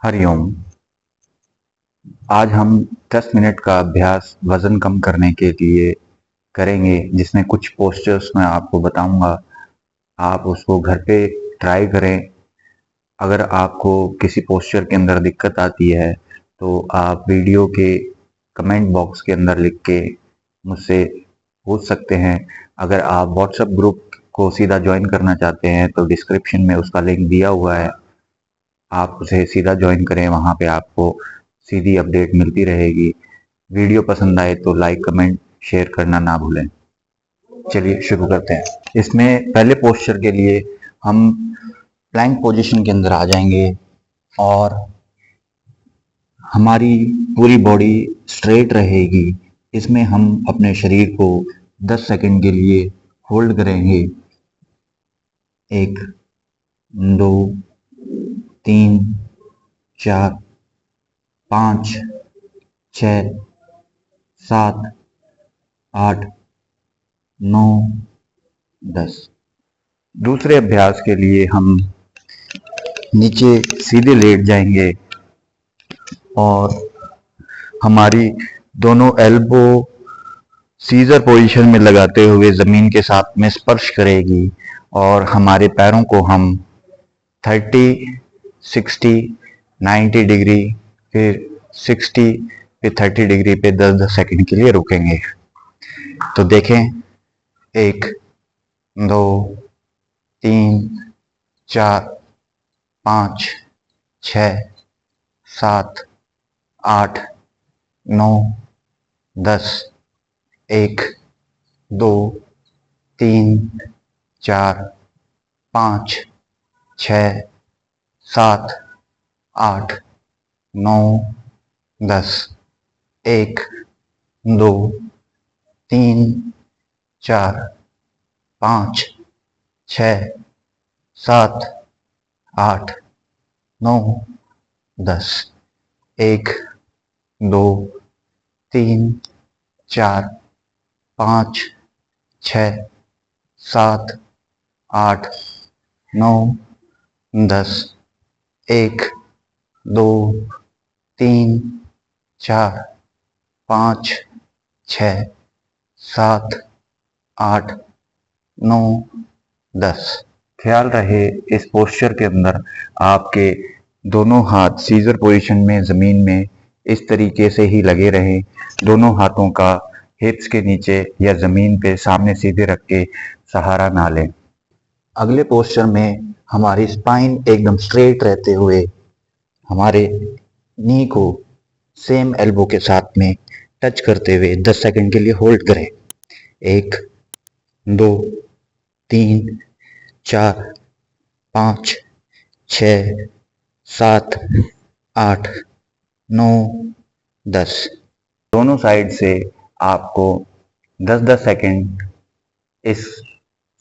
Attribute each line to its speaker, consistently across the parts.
Speaker 1: हरिओम। आज हम 10 मिनट का अभ्यास वजन कम करने के लिए करेंगे, जिसमें कुछ पोस्चर्स मैं आपको बताऊंगा। आप उसको घर पे ट्राई करें। अगर आपको किसी पोस्चर के अंदर दिक्कत आती है तो आप वीडियो के कमेंट बॉक्स के अंदर लिख के मुझसे पूछ सकते हैं। अगर आप व्हाट्सएप ग्रुप को सीधा ज्वाइन करना चाहते हैं तो डिस्क्रिप्शन में उसका लिंक दिया हुआ है, आप उसे सीधा ज्वाइन करें। वहाँ पे आपको सीधी अपडेट मिलती रहेगी। वीडियो पसंद आए तो लाइक कमेंट शेयर करना ना भूलें। चलिए शुरू करते हैं। इसमें पहले पोस्चर के लिए हम प्लैंक पोजीशन के अंदर आ जाएंगे और हमारी पूरी बॉडी स्ट्रेट रहेगी। इसमें हम अपने शरीर को 10 सेकंड के लिए होल्ड करेंगे। 1, 2, 3, 4, 5, 6, 7, 8, 9, 10। दूसरे अभ्यास के लिए हम नीचे सीधे लेट जाएंगे और हमारी दोनों एल्बो सीजर पोजीशन में लगाते हुए जमीन के साथ में स्पर्श करेगी और हमारे पैरों को हम 30, 60, 90 डिग्री, फिर 60, फिर 30 डिग्री पे 10-10 सेकंड के लिए रुकेंगे। तो देखें, 1, 2, 3, 4, 5, 6, 7, 8, 9, 10। 1, 2, 3, 4, 5, 6, 7, 8, 9, 10। 1, 2, 3, 4, 5, 6, 7, 8, 9, 10। 1, 2, 3, 4, 5, 6, 7, 8, 9, 10। 1, 2, 3, 4, 5, 6, 7, 8, 9, 10। ख्याल रहे, इस पोस्चर के अंदर आपके दोनों हाथ सीजर पोजीशन में जमीन में इस तरीके से ही लगे रहें। दोनों हाथों का हिप्स के नीचे या जमीन पे सामने सीधे रख के सहारा ना लें। अगले पोस्चर में हमारी स्पाइन एकदम स्ट्रेट रहते हुए हमारे नी को सेम एल्बो के साथ में टच करते हुए 10 सेकंड के लिए होल्ड करें। 1, 2, 3, 4, 5, 6, 7, 8, 9, 10। दोनों साइड से आपको 10-10 सेकंड इस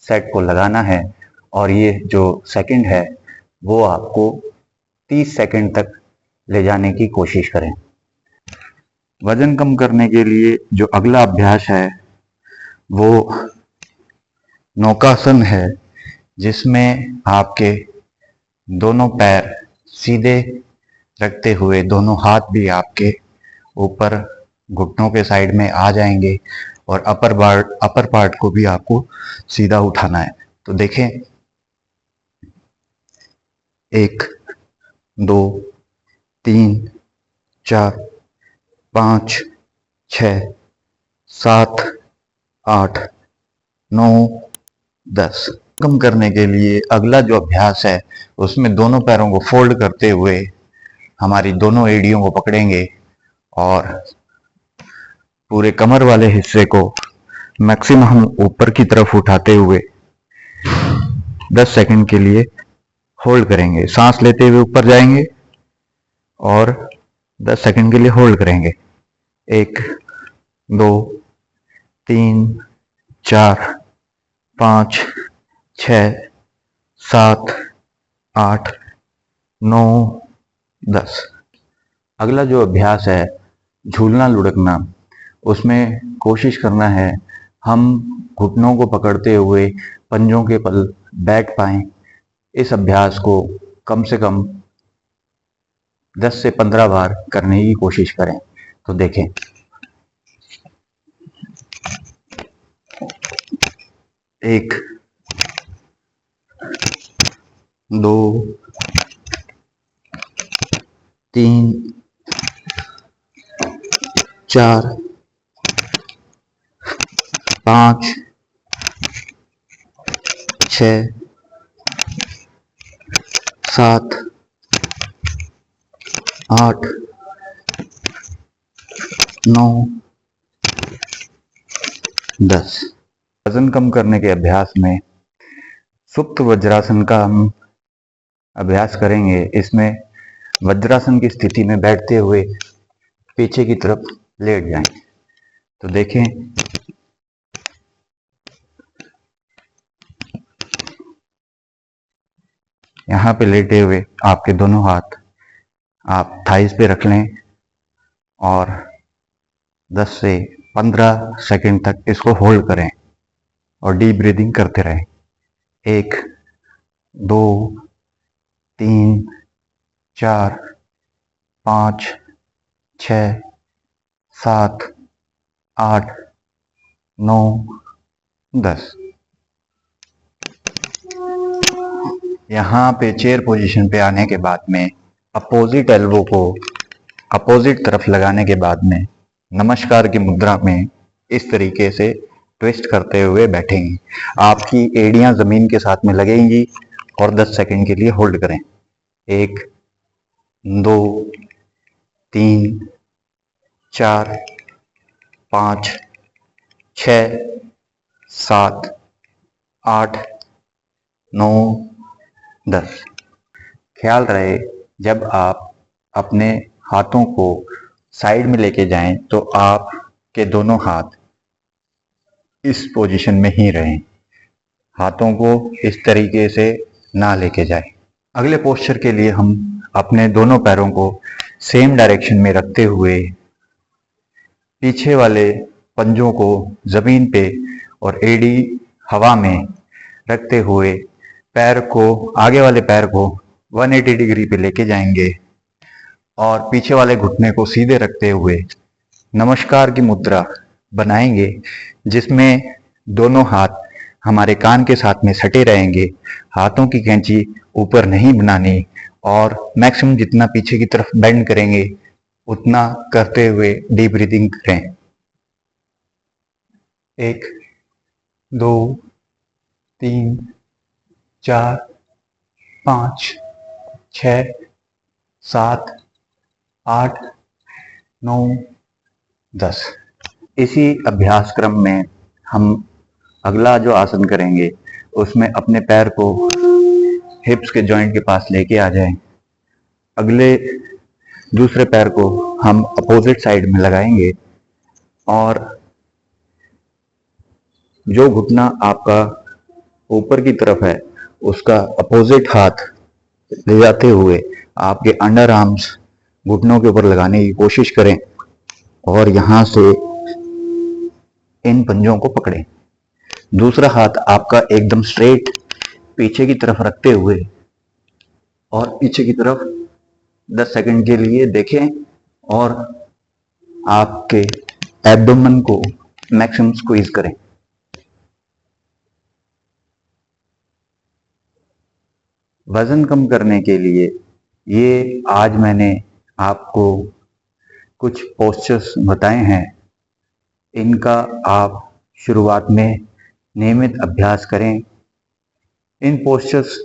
Speaker 1: सेट को लगाना है और ये जो सेकंड है वो आपको 30 सेकंड तक ले जाने की कोशिश करें। वजन कम करने के लिए जो अगला अभ्यास है वो नौकासन है, जिसमें आपके दोनों पैर सीधे रखते हुए दोनों हाथ भी आपके ऊपर घुटनों के साइड में आ जाएंगे और अपर पार्ट को भी आपको सीधा उठाना है। तो देखें, 1, 2, 3, 4, 5, 6, 7, 8, 9, 10। कम करने के लिए अगला जो अभ्यास है उसमें दोनों पैरों को फोल्ड करते हुए हमारी दोनों एड़ियों को पकड़ेंगे और पूरे कमर वाले हिस्से को मैक्सिमम ऊपर की तरफ उठाते हुए 10 सेकंड के लिए होल्ड करेंगे। सांस लेते हुए ऊपर जाएंगे और 10 सेकंड के लिए होल्ड करेंगे। 1, 2, 3, 4, 5, 6, 7, 8, 9, 10। अगला जो अभ्यास है झूलना लुढ़कना, उसमें कोशिश करना है हम घुटनों को पकड़ते हुए पंजों के बल बैठ पाएं। इस अभ्यास को कम से कम 10 से 15 बार करने की कोशिश करें। तो देखें, 1, 2, 3, 4, 5, 6, 7, 8, 9, 10। वजन कम करने के अभ्यास में सुप्त वज्रासन का हम अभ्यास करेंगे। इसमें वज्रासन की स्थिति में बैठते हुए पीछे की तरफ लेट जाएं। तो देखें, यहाँ पे लेटे हुए आपके दोनों हाथ आप थाइस पे रख लें और 10 से 15 सेकंड तक इसको होल्ड करें और डीप ब्रीदिंग करते रहें। 1, 2, 3, 4, 5, 6, 7, 8, 9, 10। यहाँ पे चेयर पोजीशन पे आने के बाद में अपोजिट एल्बो को अपोजिट तरफ लगाने के बाद में नमस्कार की मुद्रा में इस तरीके से ट्विस्ट करते हुए बैठेंगे। आपकी एड़ियां जमीन के साथ में लगेंगी और 10 सेकंड के लिए होल्ड करें। 1, 2, 3, 4, 5, 6, 7, 8, 9, 10। ख्याल रहे, जब आप अपने हाथों को साइड में लेके जाएं तो आपके दोनों हाथ इस पोजीशन में ही रहें। हाथों को इस तरीके से ना लेके जाएं। अगले पोस्चर के लिए हम अपने दोनों पैरों को सेम डायरेक्शन में रखते हुए पीछे वाले पंजों को जमीन पे और एड़ी हवा में रखते हुए पैर को आगे वाले पैर को 180 डिग्री पे लेके जाएंगे और पीछे वाले घुटने को सीधे रखते हुए नमस्कार की मुद्रा बनाएंगे, जिसमें दोनों हाथ हमारे कान के साथ में सटे रहेंगे। हाथों की कैंची ऊपर नहीं बनानी और मैक्सिमम जितना पीछे की तरफ बेंड करेंगे उतना करते हुए डीप ब्रीदिंग करें। 1, 2, 3, 4, 5, 6, 7, 8, 9, 10। इसी अभ्यास क्रम में हम अगला जो आसन करेंगे उसमें अपने पैर को हिप्स के जॉइंट के पास लेके आ जाएं। अगले दूसरे पैर को हम अपोजिट साइड में लगाएंगे और जो घुटना आपका ऊपर की तरफ है उसका अपोजिट हाथ ले जाते हुए आपके अंडर आर्म्स घुटनों के ऊपर लगाने की कोशिश करें और यहां से इन पंजों को पकड़ें। दूसरा हाथ आपका एकदम स्ट्रेट पीछे की तरफ रखते हुए और पीछे की तरफ 10 सेकंड के लिए देखें और आपके एब्डोमेन को मैक्सिमम स्क्वीज करें। वजन कम करने के लिए ये आज मैंने आपको कुछ पोस्चर्स बताए हैं, इनका आप शुरुआत में नियमित अभ्यास करें। इन पोस्चर्स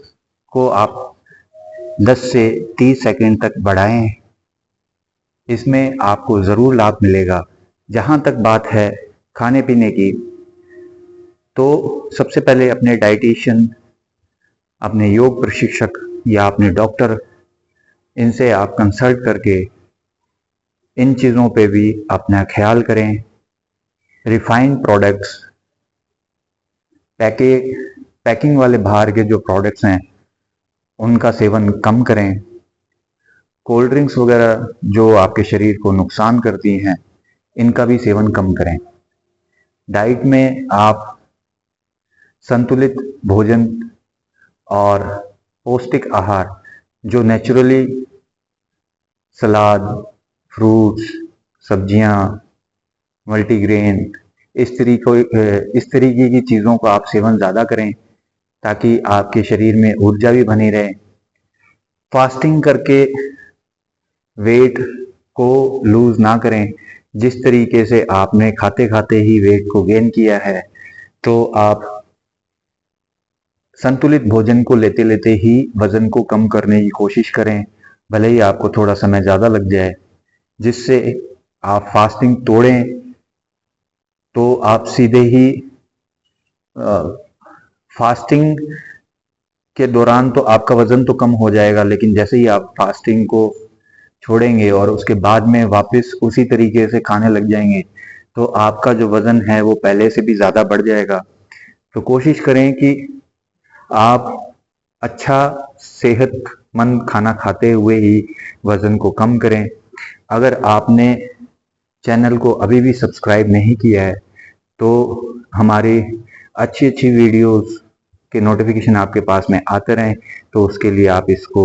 Speaker 1: को आप 10 से 30 सेकंड तक बढ़ाएं, इसमें आपको ज़रूर लाभ मिलेगा। जहाँ तक बात है खाने पीने की, तो सबसे पहले अपने डाइटिशियन, अपने योग प्रशिक्षक या अपने डॉक्टर, इनसे आप कंसल्ट करके इन चीज़ों पे भी अपना ख्याल करें। रिफाइंड प्रोडक्ट्स, पैकिंग वाले बाहर के जो प्रोडक्ट्स हैं उनका सेवन कम करें। कोल्ड ड्रिंक्स वगैरह जो आपके शरीर को नुकसान करती हैं इनका भी सेवन कम करें। डाइट में आप संतुलित भोजन और पौष्टिक आहार जो नेचुरली सलाद, फ्रूट्स, सब्जियां, मल्टीग्रेन, इस तरीके की चीज़ों का आप सेवन ज़्यादा करें ताकि आपके शरीर में ऊर्जा भी बनी रहे। फास्टिंग करके वेट को लूज ना करें। जिस तरीके से आपने खाते खाते ही वेट को गेन किया है, तो आप संतुलित भोजन को लेते लेते ही वजन को कम करने की कोशिश करें, भले ही आपको थोड़ा समय ज़्यादा लग जाए। जिससे आप फास्टिंग तोड़ें तो आप सीधे ही फास्टिंग के दौरान तो आपका वजन तो कम हो जाएगा, लेकिन जैसे ही आप फास्टिंग को छोड़ेंगे और उसके बाद में वापस उसी तरीके से खाने लग जाएंगे, तो आपका जो वजन है वो पहले से भी ज़्यादा बढ़ जाएगा। तो कोशिश करें कि आप अच्छा सेहतमंद खाना खाते हुए ही वजन को कम करें। अगर आपने चैनल को अभी भी सब्सक्राइब नहीं किया है, तो हमारी अच्छी अच्छी वीडियोस के नोटिफिकेशन आपके पास में आते रहें, तो उसके लिए आप इसको